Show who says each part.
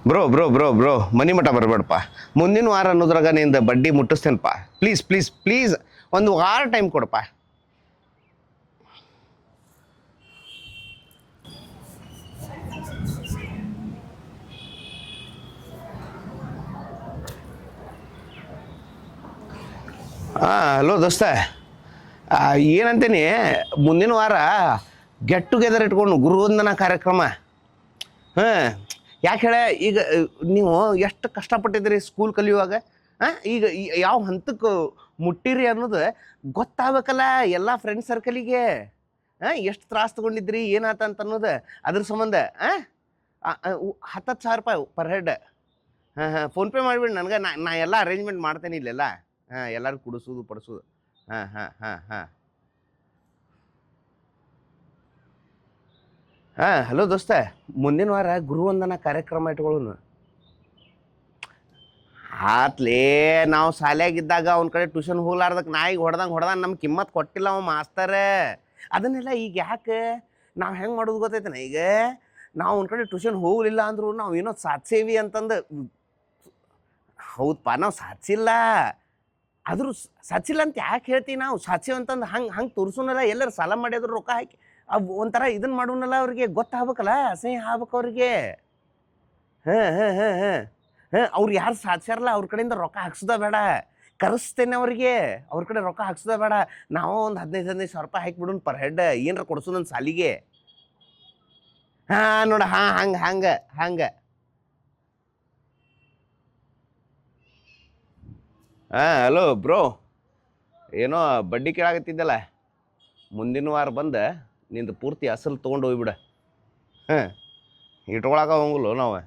Speaker 1: Bro bro bro bro ಮನಿ ಮಠ ಬರಬೇಡಪ್ಪ. ಮುಂದಿನ ವಾರ ಅನ್ನೋದ್ರಾಗ ನಿಂದ ಬಡ್ಡಿ ಮುಟ್ಟಿಸ್ತೇನಪ್ಪ. ಪ್ಲೀಸ್ ಪ್ಲೀಸ್ ಪ್ಲೀಸ್ ಒಂದು ವಾರ ಟೈಮ್ ಕೊಡಪ್ಪ. ಹಾಂ ಹಲೋ ದೋಸ್ತ, ಏನಂತೀನಿ, ಮುಂದಿನ ವಾರ ಗೆಟ್ ಟುಗೆದರ್ ಇಟ್ಕೊಂಡು ಗುರುವಂದನಾ ಕಾರ್ಯಕ್ರಮ. ಹಾಂ, ಯಾಕೆ ಹೇಳ, ಈಗ ನೀವು ಎಷ್ಟು ಕಷ್ಟಪಟ್ಟಿದ್ರಿ ಸ್ಕೂಲ್ ಕಲಿಯುವಾಗ. ಹಾಂ, ಈಗ ಯಾವ ಹಂತಕ್ಕೆ ಮುಟ್ಟಿರಿ ಅನ್ನೋದು ಗೊತ್ತಾಗಬೇಕಲ್ಲ ಎಲ್ಲ ಫ್ರೆಂಡ್ ಸರ್ಕಲಿಗೆ. ಹಾಂ, ಎಷ್ಟು ತ್ರಾಸ ತೊಗೊಂಡಿದ್ರಿ ಏನಾತ ಅಂತ ಅನ್ನೋದು ಅದ್ರ ಸಂಬಂಧ. ಹಾಂ, 10,000 ರೂಪಾಯಿ ಪರ್ ಹೆಡ್. ಹಾಂ ಹಾಂ, ಫೋನ್ಪೇ ಮಾಡಿಬಿಡಿ ನನಗೆ. ನಾ ಎಲ್ಲ ಅರೇಂಜ್ಮೆಂಟ್ ಮಾಡ್ತೇನೆ ಇಲ್ಲೆಲ್ಲ. ಹಾಂ, ಎಲ್ಲರೂ ಕುಡಿಸೋದು ಪಡಿಸೋದು. ಹಾಂ ಹಾಂ ಹಾಂ ಹಾಂ ಹಾಂ ಹಲೋ ದೋಸ್ತ, ಮುಂದಿನ ವಾರ ಗುರುವಂದನಾ ಕಾರ್ಯಕ್ರಮ ಇಟ್ಕೊಳ್ಳೋನು. ಆತ್ಲೇ, ನಾವು ಶಾಲ್ಯಾಗಿದ್ದಾಗ ಅವ್ನ ಕಡೆ ಟ್ಯೂಷನ್ ಹೋಗ್ಲಾರ್ದಕ್ಕೆ ನಾಯಿಗೆ ಹೊಡೆದಂಗೆ ನಮ್ಗೆ ಕಿಮ್ಮತ್ ಕೊಟ್ಟಿಲ್ಲ ಅವ ಮಾಸ್ತರ. ಅದನ್ನೆಲ್ಲ ಈಗ ಯಾಕೆ ನಾವು ಹೆಂಗೆ ಮಾಡೋದು ಗೊತ್ತೈತನ. ಈಗ ನಾವು ಅವ್ನ ಕಡೆ ಟ್ಯೂಷನ್ ಹೋಗಲಿಲ್ಲ ಅಂದ್ರು ನಾವು ಏನೋ ಸಾಧಿಸೇವಿ ಅಂತಂದು. ಹೌದಪ್ಪ, ನಾವು ಸಾಧಿಸಿಲ್ಲ, ಆದರೂ ಸಾಧಿಸಿಲ್ಲ ಅಂತ ಯಾಕೆ ಹೇಳ್ತೀವಿ ನಾವು. ಸಾಧಿಸೇವಿ ಅಂತಂದು ಹಂಗೆ ತೋರಿಸೋನಲ್ಲ. ಎಲ್ಲರೂ ಸಾಲ ಮಾಡಿದ್ರು ರೊಕ್ಕ ಹಾಕಿ ಒಂಥರ ಇದನ್ನು ಮಾಡೋನಲ್ಲ. ಅವ್ರಿಗೆ ಗೊತ್ತಾಗ್ಬೇಕಲ್ಲ, ಅಸಹ್ಯ ಆಗ್ಬೇಕು ಅವ್ರಿಗೆ. ಹಾಂ ಹಾಂ ಹಾಂ ಹಾಂ ಹಾಂ ಅವ್ರು ಯಾರು ಸಾಧಿಸ್ಯಾರಲ್ಲ ಅವ್ರ ಕಡೆಯಿಂದ ರೊಕ್ಕ ಹಾಕ್ಸೋದ ಬೇಡ. ಕರೆಸ್ತೇನೆ ಅವ್ರಿಗೆ, ಅವ್ರ ಕಡೆ ರೊಕ್ಕ ಹಾಕ್ಸೋದ ಬೇಡ. ನಾವು ಒಂದು 15,000 ರೂಪಾಯಿ ಹಾಕಿಬಿಡೋಣ ಪರ್ ಹೆಡ್, ಏನಾರ ಕೊಡ್ಸೋದು ನನ್ನ ಸಾಲಿಗೆ. ಹಾಂ ನೋಡ, ಹಾಂ ಹಂಗೆ ಹಂಗೆ ಹಂಗೆ. ಹಾಂ ಹಲೋ ಬ್ರೋ, ಏನೋ ಬಡ್ಡಿ ಕೇಳಾಗತ್ತಿದ್ದಲ್ಲ, ಮುಂದಿನ ವಾರ ಬಂದು ನಿಂದು ಪೂರ್ತಿ ಅಸಲು ತೊಗೊಂಡು ಹೋಗ್ಬಿಡ. ಹಾಂ, ಇಟ್ಕೊಳಕ ಹೋಗಲ್ಲ ನಾವು.